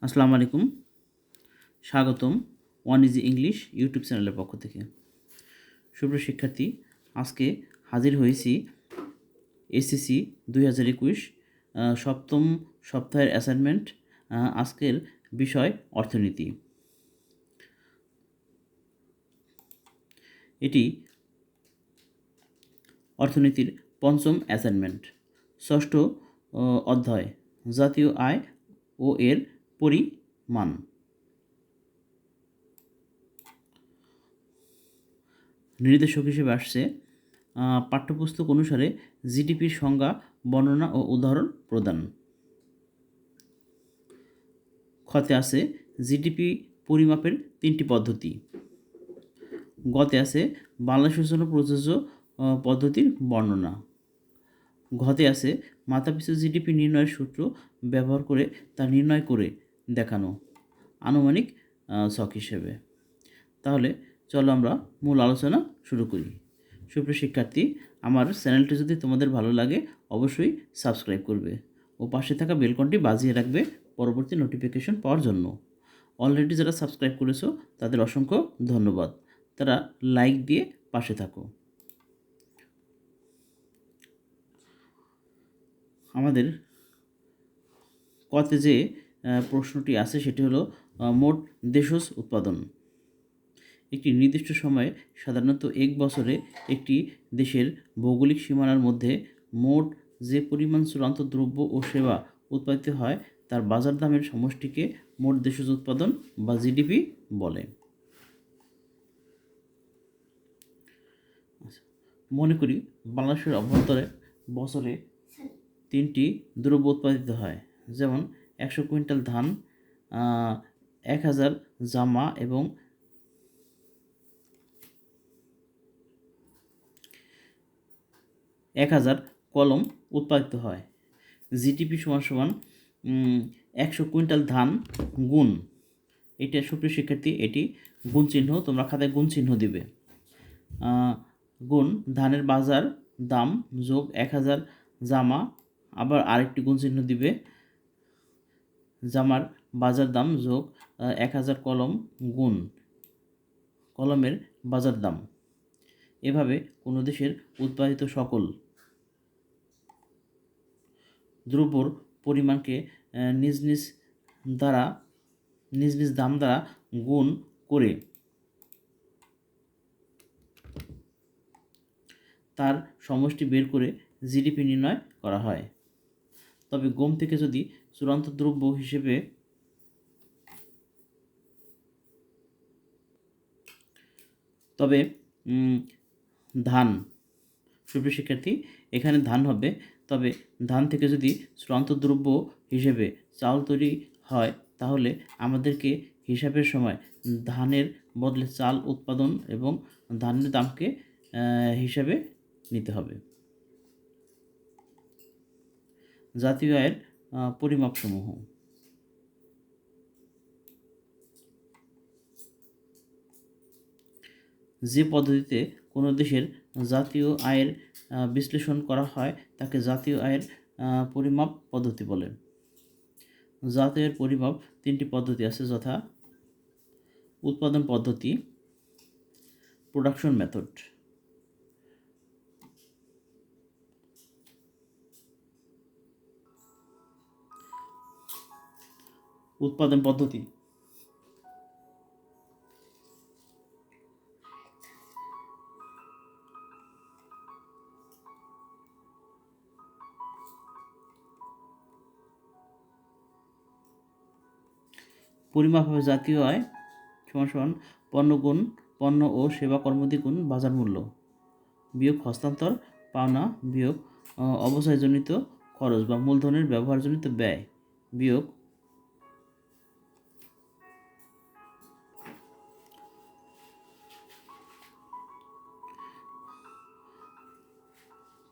আসসালামু আলাইকুম, স্বাগতম ওয়ান ইজি ইংলিশ ইউটিউব চ্যানেলের পক্ষ থেকে। সুপ্রিয় শিক্ষার্থী, আজকে হাজির হয়েছি এসএসসি 2021 সপ্তম সপ্তাহের অ্যাসাইনমেন্ট। আজকের বিষয় অর্থনীতি। এটি অর্থনীতির পঞ্চম অ্যাসাইনমেন্ট। ষষ্ঠ অধ্যায় জাতীয় আয় ও এর পরিমাণ। নির্দেশক হিসেবে আসছে পাঠ্যপুস্তক অনুসারে জিডিপির সংজ্ঞা, বর্ণনা ও উদাহরণ প্রদান। খতে আছে জিডিপি পরিমাপের 3টি পদ্ধতি। গতে আছে বাংলাদেশের জন্য প্রযোজ্য পদ্ধতির বর্ণনা। ঘতে আছে মাথাপিছু জিডিপি নির্ণয়ের সূত্র ব্যবহার করে তা নির্ণয় করে দেখানো আনুমানিক ছক হিসেবে। তাহলে চলো আমরা মূল আলোচনা শুরু করি। সুপ্রিয় শিক্ষার্থী, আমার চ্যানেলটি যদি তোমাদের ভালো লাগে অবশ্যই সাবস্ক্রাইব করবে ও পাশে থাকা বেলকনটি বাজিয়ে রাখবে পরবর্তী নোটিফিকেশন পাওয়ার জন্য। অলরেডি যারা সাবস্ক্রাইব করেছো তাদের অসংখ্য ধন্যবাদ। তারা লাইক দিয়ে পাশে থাকো। আমাদের কতে যে প্রশ্নটি আছে সেটি হলো মোট দেশজ উৎপাদন। একটি নির্দিষ্ট সময়ে সাধারণত এক বছরে একটি দেশের ভৌগোলিক সীমানার মধ্যে মোট যে পরিমাণ চূড়ান্ত দ্রব্য ও সেবা উৎপাদিত হয় তার বাজার দামের সমষ্টিকে মোট দেশজ উৎপাদন বা জিডিপি বলে। মনে করি বাংলাদেশের অভ্যন্তরে বছরে 3টি দ্রব্য উৎপাদিত হয়, যেমন 100 কুইন্টাল ধান, 1000 জামা এবং 1000 কলম উৎপাদিত হয়। জিডিপি সমান সমান 100 কুইন্টাল ধান গুণ, এটা সুপ্রিয় শিক্ষার্থী এটি গুণ চিহ্ন, তোমরা খাতায় গুণ চিহ্ন দিবে, গুণ ধানের বাজার দাম যোগ 1000 জামা, আবার আরেকটি গুণ চিহ্ন দিবে, জামার বাজার দাম যোগ 1000 কলম গুণ কলমের বাজার দাম। এভাবে কোনো দেশের উৎপাদিত সকল দ্রব্যর পরিমাণকে নিজ নিজ দাম দ্বারা গুণ করে তার সমষ্টি বের করে জিডিপি নির্ণয় করা হয়। তবে গম থেকে যদি চূড়ান্ত দ্রব্য হিসেবে ধান, সুপ্রিয় শিক্ষার্থী এখানে ধান হবে, তবে ধান থেকে যদি চূড়ান্ত দ্রব্য হিসেবে চাল তৈরি হয় তাহলে আমাদেরকে হিসাবের সময় ধানের বদলে চাল উৎপাদন এবং ধানের দামকে হিসাবে নিতে হবে। জাতীয় আয়ের পরিমাপসমূহ। যে পদ্ধতিতে কোনো দেশের জাতীয় আয়ের বিশ্লেষণ করা হয় তাকে জাতীয় আয়ের পরিমাপ পদ্ধতি বলে। জাতীয় আয়ের পরিমাপ 3টি পদ্ধতি আছে, যথা উৎপাদন পদ্ধতি, প্রোডাকশন মেথড। উৎপাদন পদ্ধতি পরিমাপ হবে জাতীয় আয় সমান সমান পণ্য ও সেবা কর্মদি গুণ বাজার মূল্য বিয়োগ হস্তান্তর পাওনা বিয়োগ অবচয়জনিত খরচ বা মূলধনের ব্যবহারজনিত ব্যয় বিয়োগ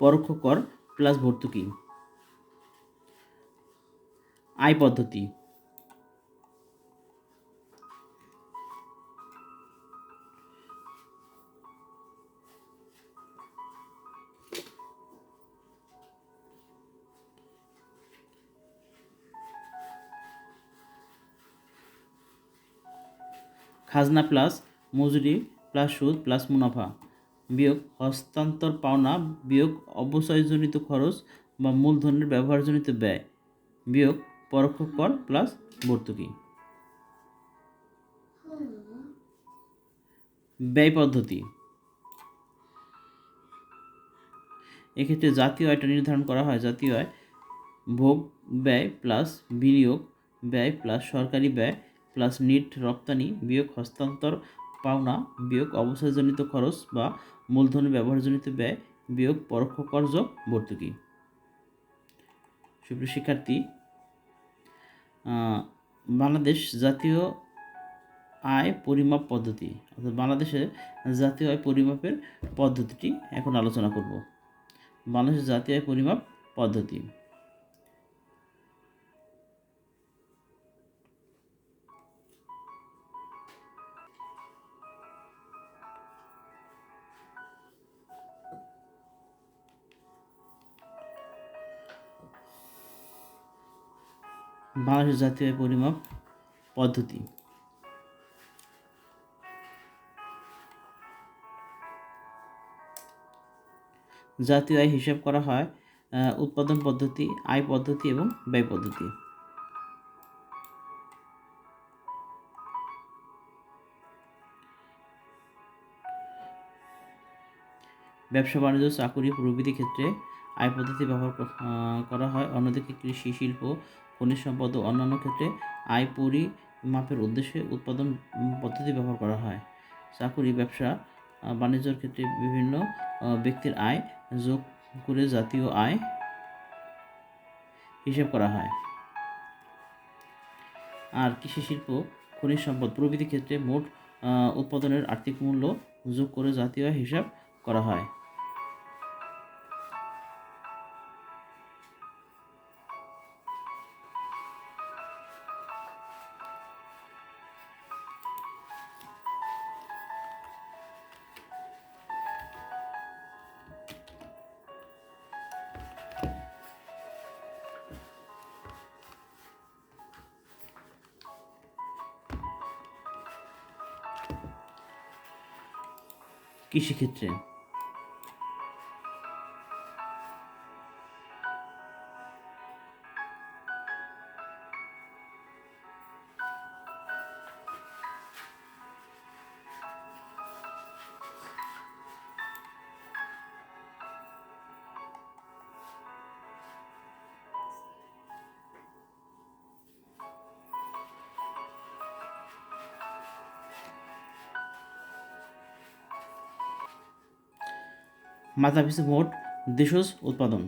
পরোক্ষ কর প্লাস ভর্তুকি। আয় পদ্ধতি খাজনা প্লাস মজুরি প্লাস সুদ প্লাস মুনাফা বিয়োগ হস্তান্তর পাওনা বিয়োগ অবচয়জনিত খরচ বা মূলধনের ব্যবহারজনিত ব্যয় বিয়োগ পরোক্ষ কর প্লাস ভর্তুকি। ব্যয় পদ্ধতি, এক্ষেত্রে জাতীয় আয়টা নির্ধারণ করা হয়। জাতীয় আয় ভোগ ব্যয় প্লাস বিনিয়োগ ব্যয় প্লাস সরকারি ব্যয় প্লাস নিট রপ্তানি বিয়োগ হস্তান্তর পাওনা বিয়োগ অবসরজনিত খরচ বা মূলধনের ব্যবহারজনিত ব্যয় বিয়োগ পরোক্ষ কর যোগ ভর্তুকি। সুপ্রিয় শিক্ষার্থী, বাংলাদেশ জাতীয় আয় পরিমাপ পদ্ধতি অর্থাৎ বাংলাদেশের জাতীয় আয় পরিমাপের পদ্ধতিটি এখন আলোচনা করব। বাংলাদেশের জাতীয় আয় পরিমাপ পদ্ধতি। বাংলাদেশের জাতীয় আয় পরিমাপ পদ্ধতি। জাতীয় আয় হিসাব করা হয় উৎপাদন পদ্ধতি, আয় পদ্ধতি এবং ব্যয় পদ্ধতি। ব্যবসা বাণিজ্য, চাকুরি প্রভৃতি ক্ষেত্রে আয় পদ্ধতি ব্যবহার করা হয়। অন্যদিকে কৃষি, শিল্প, খনিজ সম্পদ ও অন্যান্য ক্ষেত্রে আয় পরিমাপের উদ্দেশ্যে উৎপাদন পদ্ধতি ব্যবহার করা হয়। চাকুরি, ব্যবসা বাণিজ্যের ক্ষেত্রে বিভিন্ন ব্যক্তির আয় যোগ করে জাতীয় আয় হিসাব করা হয়। আর কৃষি, শিল্প, খনিজ সম্পদ প্রভৃতি ক্ষেত্রে মোট উৎপাদনের আর্থিক মূল্য যোগ করে জাতীয় আয় হিসাব করা হয়। কৃষিক্ষেত্রে মাথাপিছু মোট দেশজ উৎপাদন।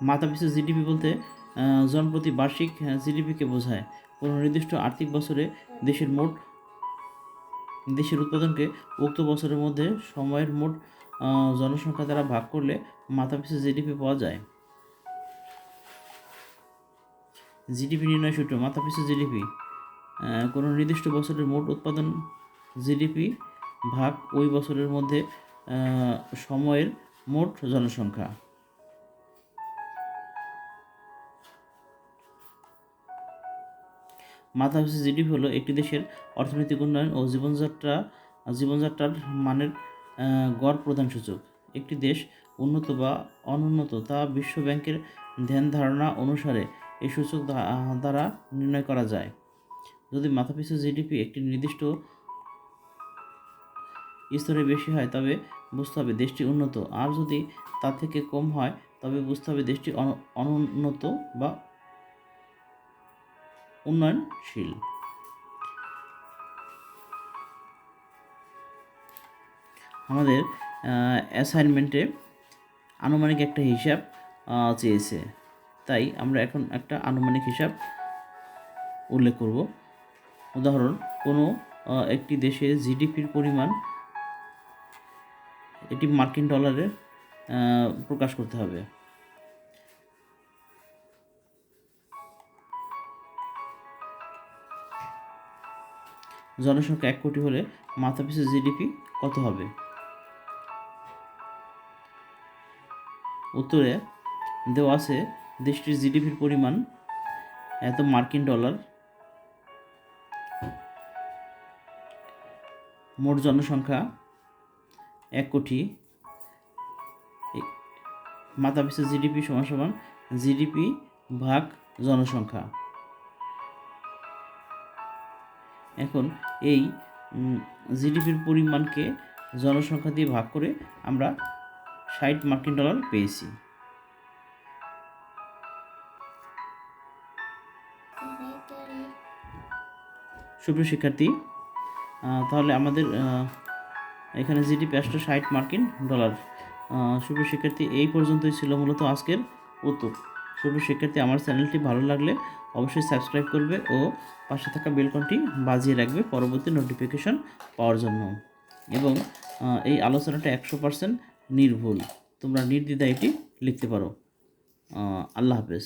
মাথাপিছু জিডিপি বলতে জনপ্রতি বার্ষিক জিডিপিকে বোঝায়। কোনো নির্দিষ্ট আর্থিক বছরে দেশের উৎপাদনকে উক্ত বছরের মধ্যে সময়ের মোট জনসংখ্যা দ্বারা ভাগ করলে মাথাপিছু জিডিপি পাওয়া যায়। জিডিপি নির্ণয় সূত্র। মাথাপিছু জিডিপি কোনো নির্দিষ্ট বছরের মোট উৎপাদন জিডিপি ভাগ ওই বছরের মধ্যে সময়ের মোট জনসংখ্যা। মাথাপিছু জিডিপি হলো একটি দেশের অর্থনৈতিক উন্নয়ন ও জীবনযাত্রার মানের গড় প্রধান সূচক। একটি দেশ উন্নত বা অনুন্নত তা বিশ্ব ব্যাংকের ধ্যান ধারণা অনুসারে এই সূচক দ্বারা নির্ণয় করা যায়। যদি মাথাপিছু জিডিপি একটি নির্দিষ্ট স্তরে বেশি হয় তবে বুঝতে হবে দেশটি উন্নত, আর যদি তা থেকে কম হয় তবে বুঝতে হবে দেশটি অনুন্নত বা উন্নয়নশীল। আমাদের অ্যাসাইনমেন্টে আনুমানিক একটা হিসাব চেয়েছে, তাই আমরা এখন একটা আনুমানিক হিসাব উল্লেখ করব। উদাহরণ, কোনো একটি দেশে জিডিপির পরিমাণ এটি মার্কিন ডলারে প্রকাশ করতে হবে। জনসংখ্যা 1 কোটি হলে মাথাপিছু জিডিপি কত হবে? উত্তরে দেওয়া আছে দেশটির জিডিপির পরিমাণ এত মার্কিন ডলার, মোট জনসংখ্যা 1 কোটি, মাথাপিছু জিডিপি সমান সমান জিডিপি ভাগ জনসংখ্যা। এখন এই জিডিপির পরিমাণকে জনসংখ্যা দিয়ে ভাগ করে আমরা 60 মার্কিন ডলার পেয়েছি। সুপ্রিয় শিক্ষার্থী, তাহলে আমাদের এখানে জিডিপি আসলো 60 মার্কিন ডলার। সুপ্রিয় শিক্ষার্থী, এই পর্যন্তই ছিল মূলত আজকের উত্তর। সুপ্রিয় শিক্ষার্থী, আমার চ্যানেলটি ভালো লাগলে অবশ্যই সাবস্ক্রাইব করবে ও পাশে থাকা বেলকনটি বাজিয়ে রাখবে পরবর্তী নোটিফিকেশন পাওয়ার জন্য। এবং এই আলোচনাটা 100% নির্ভুল, তোমরা নির্দ্বিধায় এটি লিখতে পারো। আল্লাহ হাফেজ।